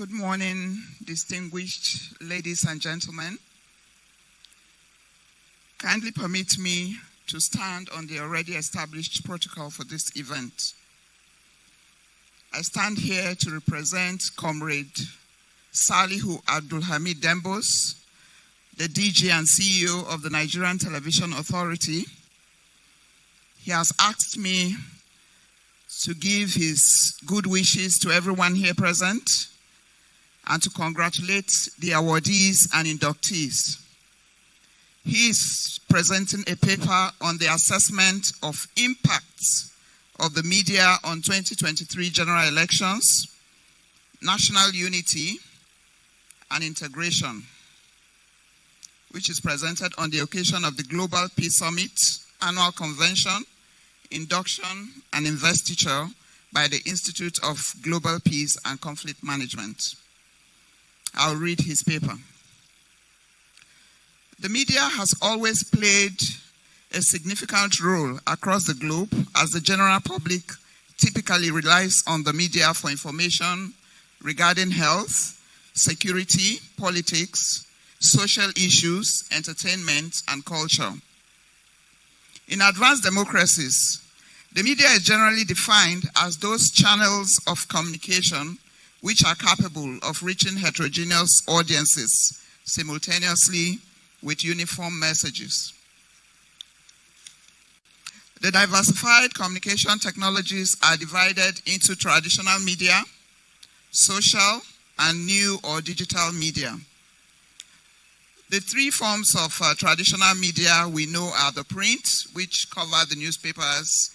Good morning, distinguished ladies and gentlemen. Kindly permit me to stand on the already established protocol for this event. I stand here to represent Comrade Salihu Abdulhamid Dembos, the DG and CEO of the Nigerian Television Authority. He has asked me to give his good wishes to everyone here present and to congratulate the awardees and inductees. He is presenting a paper on the assessment of impacts of the media on 2023 general elections, national unity, and integration, which is presented on the occasion of the Global Peace Summit Annual Convention, Induction, and Investiture by the Institute of Global Peace and Conflict Management. I'll read his paper. The media has always played a significant role across the globe, as the general public typically relies on the media for information regarding health, security, politics, social issues, entertainment, and culture. In advanced democracies, the media is generally defined as those channels of communication which are capable of reaching heterogeneous audiences simultaneously with uniform messages. The diversified communication technologies are divided into traditional media, social, and new or digital media. The three forms of traditional media we know are the print, which cover the newspapers,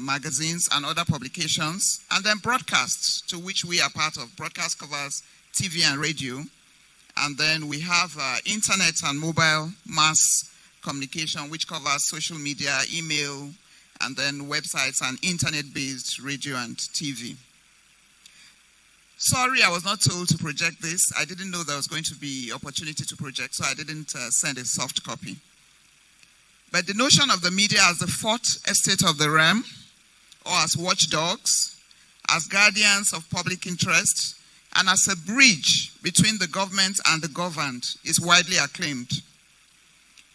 magazines, and other publications, and then broadcasts, to which we are part of. Broadcast covers TV and radio. And then we have internet and mobile mass communication, which covers social media, email, and then websites and internet-based radio and TV. Sorry, I was not told to project this. I didn't know there was going to be opportunity to project, so I didn't send a soft copy. But the notion of the media as the fourth estate of the realm, or as watchdogs, as guardians of public interest, and as a bridge between the government and the governed, is widely acclaimed.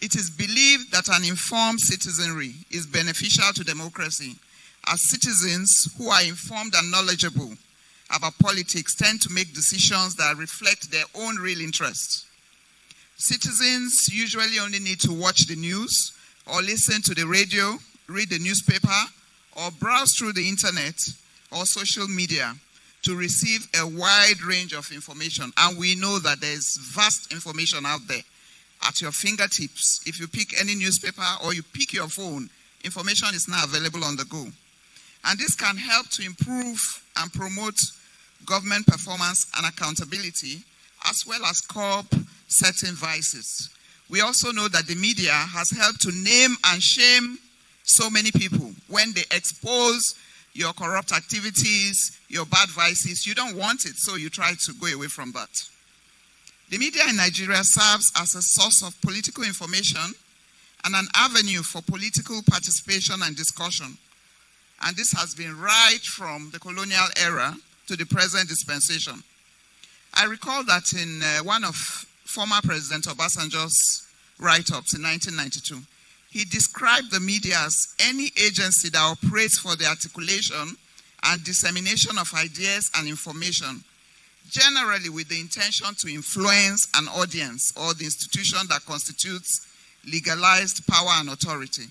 It is believed that an informed citizenry is beneficial to democracy, as citizens who are informed and knowledgeable about politics tend to make decisions that reflect their own real interests. Citizens usually only need to watch the news or listen to the radio, read the newspaper, or browse through the internet or social media to receive a wide range of information. And we know that there's vast information out there at your fingertips. If you pick any newspaper or you pick your phone, information is now available on the go. And this can help to improve and promote government performance and accountability, as well as curb certain vices. We also know that the media has helped to name and shame so many people. When they expose your corrupt activities, your bad vices, you don't want it, so you try to go away from that. The media in Nigeria serves as a source of political information and an avenue for political participation and discussion. And this has been right from the colonial era to the present dispensation. I recall that in one of former President Obasanjo's write-ups in 1992, he described the media as any agency that operates for the articulation and dissemination of ideas and information, generally with the intention to influence an audience or the institution that constitutes legalized power and authority.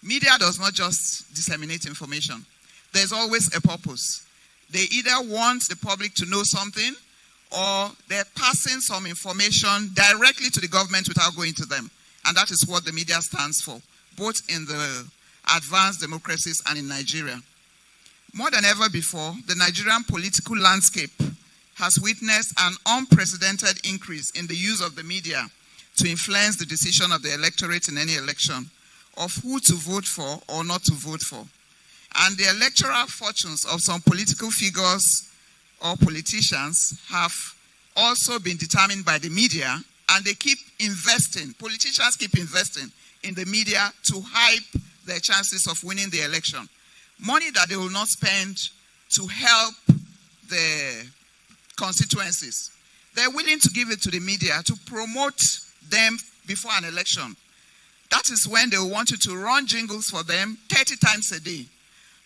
Media does not just disseminate information. There's always a purpose. They either want the public to know something, or they're passing some information directly to the government without going to them. And that is what the media stands for, both in the advanced democracies and in Nigeria. More than ever before, the Nigerian political landscape has witnessed an unprecedented increase in the use of the media to influence the decision of the electorate in any election, of who to vote for or not to vote for. And the electoral fortunes of some political figures or politicians have also been determined by the media, and they keep investing, politicians keep investing in the media to hype their chances of winning the election. Money that they will not spend to help the constituencies. They're willing to give it to the media to promote them before an election. That is when they want you to run jingles for them 30 times a day.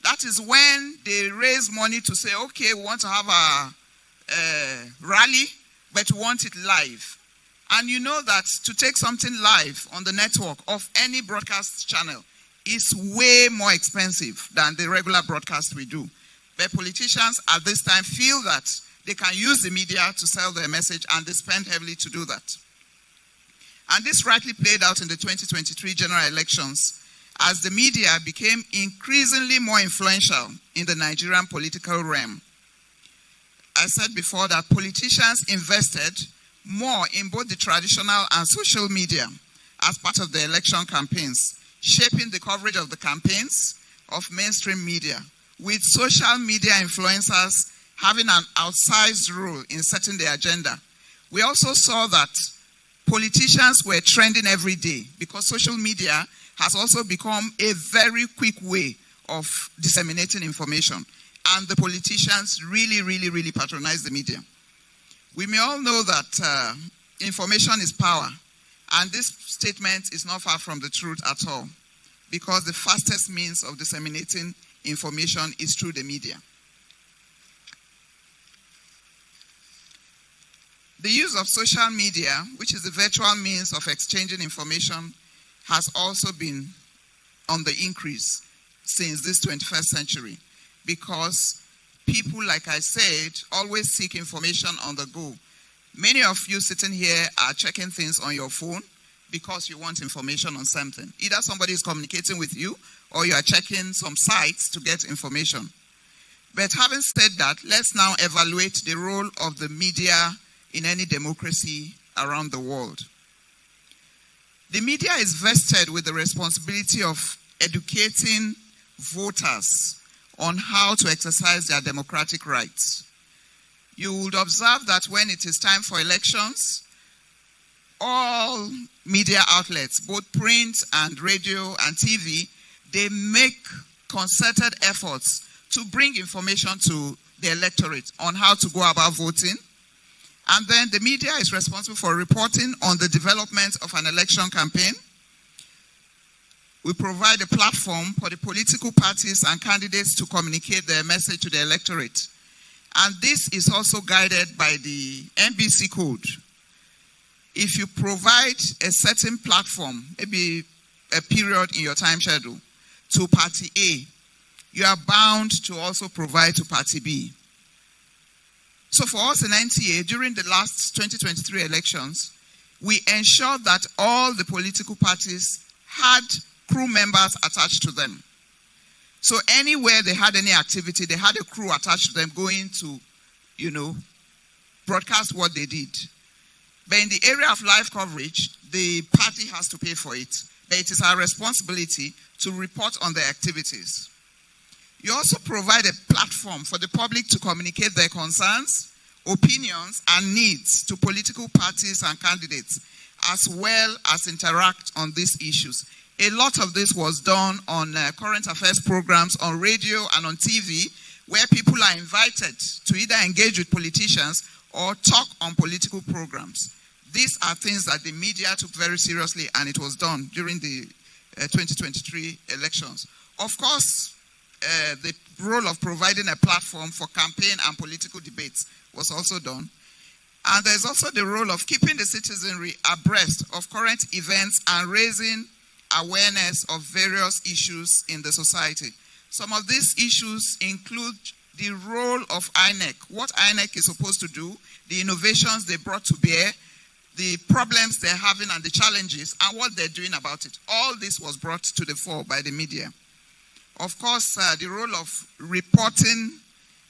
That is when they raise money to say, okay, we want to have a rally, but we want it live. And you know that to take something live on the network of any broadcast channel is way more expensive than the regular broadcast we do. But politicians at this time feel that they can use the media to sell their message, and they spend heavily to do that. And this rightly played out in the 2023 general elections as the media became increasingly more influential in the Nigerian political realm. I said before that politicians invested more in both the traditional and social media as part of the election campaigns, shaping the coverage of the campaigns of mainstream media, with social media influencers having an outsized role in setting the agenda. We also saw that politicians were trending every day because social media has also become a very quick way of disseminating information. And the politicians really patronize the media. We may all know that information is power. And this statement is not far from the truth at all, because the fastest means of disseminating information is through the media. The use of social media, which is the virtual means of exchanging information, has also been on the increase since this 21st century, because people, like I said, always seek information on the go. Many of you sitting here are checking things on your phone because you want information on something. Either somebody is communicating with you or you are checking some sites to get information. But having said that, let's now evaluate the role of the media in any democracy around the world. The media is vested with the responsibility of educating voters on how to exercise their democratic rights. You would observe that when it is time for elections, all media outlets, both print and radio and TV, they make concerted efforts to bring information to the electorate on how to go about voting. And then the media is responsible for reporting on the development of an election campaign. We provide a platform for the political parties and candidates to communicate their message to the electorate. And this is also guided by the NBC code. If you provide a certain platform, maybe a period in your time schedule, to Party A, you are bound to also provide to Party B. So for us in NTA, during the last 2023 elections, we ensured that all the political parties had crew members attached to them. So anywhere they had any activity, they had a crew attached to them going to, broadcast what they did. But in the area of live coverage, the party has to pay for it. But it is our responsibility to report on their activities. You also provide a platform for the public to communicate their concerns, opinions, and needs to political parties and candidates, as well as interact on these issues. A lot of this was done on current affairs programs on radio and on TV, where people are invited to either engage with politicians or talk on political programs. These are things that the media took very seriously, and it was done during the 2023 elections. Of course, the role of providing a platform for campaign and political debates was also done. And there's also the role of keeping the citizenry abreast of current events and raising awareness of various issues in the society. Some of these issues include the role of INEC, what INEC is supposed to do, the innovations they brought to bear, the problems they're having and the challenges, and what they're doing about it. All this was brought to the fore by the media. Of course, the role of reporting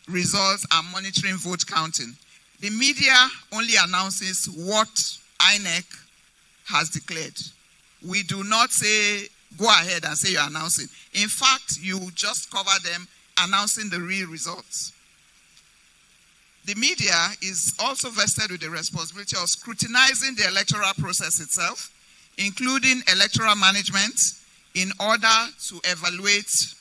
results and monitoring vote counting. The media only announces what INEC has declared. We do not say, go ahead and say you're announcing. In fact, you just cover them announcing the real results. The media is also vested with the responsibility of scrutinizing the electoral process itself, including electoral management, in order to evaluate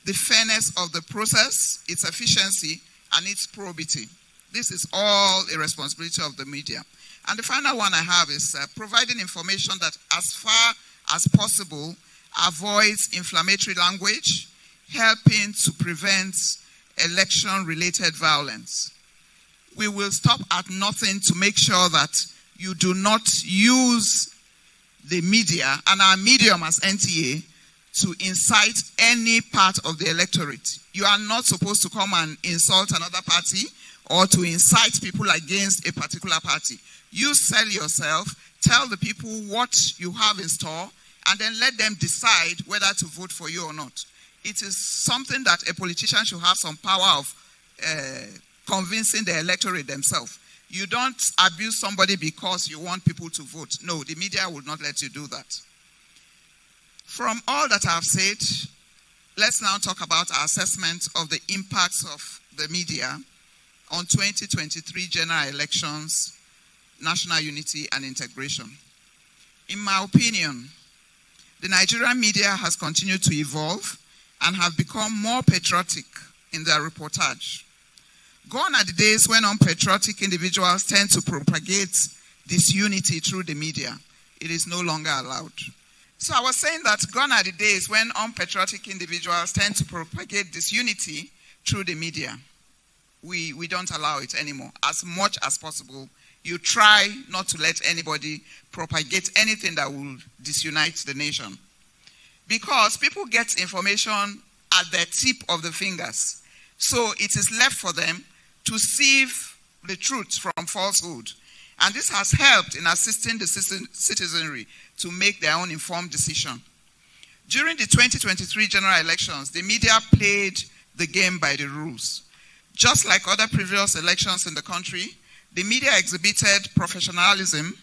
the fairness of the process, its efficiency, and its probity. This is all a responsibility of the media. And the final one I have is providing information that, as far as possible, avoids inflammatory language, helping to prevent election-related violence. We will stop at nothing to make sure that you do not use the media and our medium as NTA to incite any part of the electorate. You are not supposed to come and insult another party or to incite people against a particular party. You sell yourself, tell the people what you have in store, and then let them decide whether to vote for you or not. It is something that a politician should have some power of convincing the electorate themselves. You don't abuse somebody because you want people to vote. No, the media will not let you do that. From all that I've said, let's now talk about our assessment of the impacts of the media on 2023 general elections, national unity and integration. In my opinion, the Nigerian media has continued to evolve and have become more patriotic in their reportage. Gone are the days when unpatriotic individuals tend to propagate disunity through the media. It is no longer allowed. So I was saying that gone are the days when unpatriotic individuals tend to propagate disunity through the media. We don't allow it anymore. As much as possible, you try not to let anybody propagate anything that will disunite the nation. Because people get information at the tip of the fingers. So it is left for them to sieve the truth from falsehood. And this has helped in assisting the citizenry to make their own informed decision. During the 2023 general elections, the media played the game by the rules. Just like other previous elections in the country, the media exhibited professionalism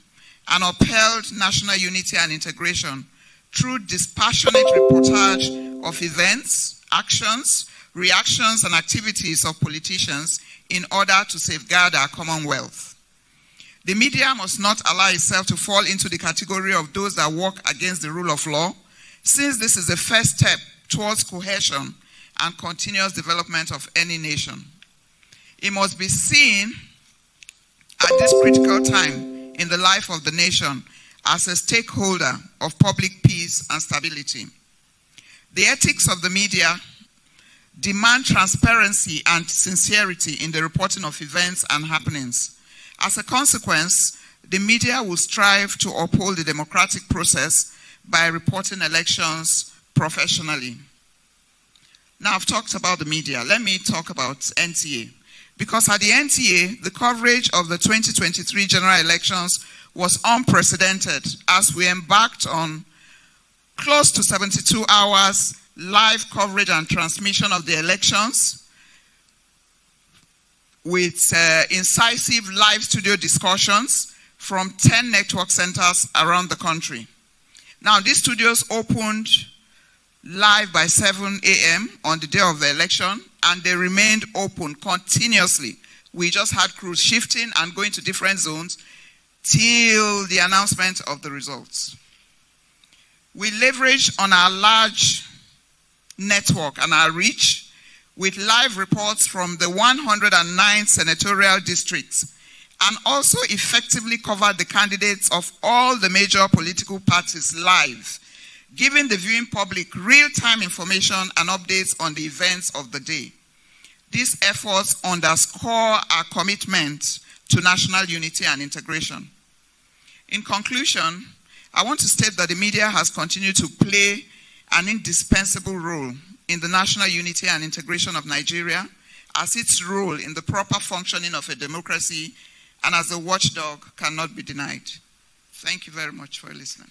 and upheld national unity and integration through dispassionate reportage of events, actions, reactions, and activities of politicians in order to safeguard our commonwealth. The media must not allow itself to fall into the category of those that work against the rule of law, since this is the first step towards cohesion and continuous development of any nation. It must be seen at this critical time in the life of the nation as a stakeholder of public peace and stability. The ethics of the media demand transparency and sincerity in the reporting of events and happenings. As a consequence, the media will strive to uphold the democratic process by reporting elections professionally. Now I've talked about the media. Let me talk about NTA. Because at the NTA, the coverage of the 2023 general elections was unprecedented as we embarked on close to 72 hours live coverage and transmission of the elections with incisive live studio discussions from 10 network centers around the country. Now, these studios opened live by 7 a.m. on the day of the election, and they remained open continuously. We just had crews shifting and going to different zones till the announcement of the results. We leveraged on our large network and our reach with live reports from the 109 senatorial districts, and also effectively covered the candidates of all the major political parties live, giving the viewing public real-time information and updates on the events of the day. These efforts underscore our commitment to national unity and integration. In conclusion, I want to state that the media has continued to play an indispensable role in the national unity and integration of Nigeria, as its role in the proper functioning of a democracy and as a watchdog cannot be denied. Thank you very much for listening.